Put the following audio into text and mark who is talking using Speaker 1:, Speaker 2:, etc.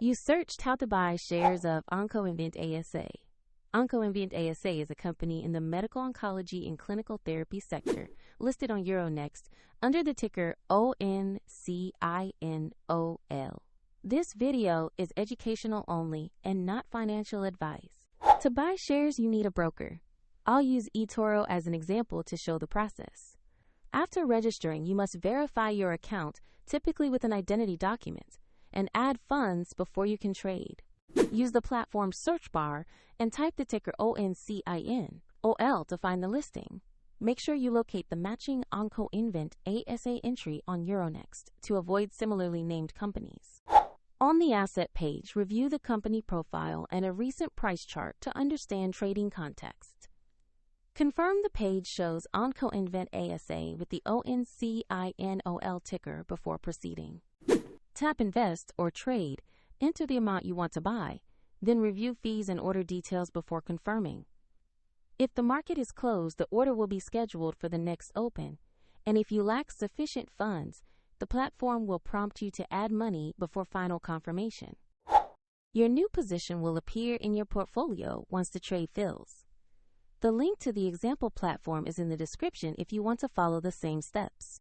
Speaker 1: You searched how to buy shares of Oncoinvent ASA. Oncoinvent ASA is a company in the medical oncology and clinical therapy sector listed on Euronext under the ticker ONCIN.OL. This video is educational only and not financial advice. To buy shares, you need a broker. I'll use eToro as an example to show the process. After registering, you must verify your account, typically with an identity document, and add funds before you can trade. Use the platform's search bar and type the ticker ONCIN.OL to find the listing. Make sure you locate the matching Oncoinvent ASA entry on Euronext to avoid similarly named companies. On the asset page, review the company profile and a recent price chart to understand trading context. Confirm the page shows Oncoinvent ASA with the ONCIN.OL ticker before proceeding. Tap Invest or Trade, enter the amount you want to buy, then review fees and order details before confirming. If the market is closed, the order will be scheduled for the next open, and if you lack sufficient funds, the platform will prompt you to add money before final confirmation. Your new position will appear in your portfolio once the trade fills. The link to the example platform is in the description if you want to follow the same steps.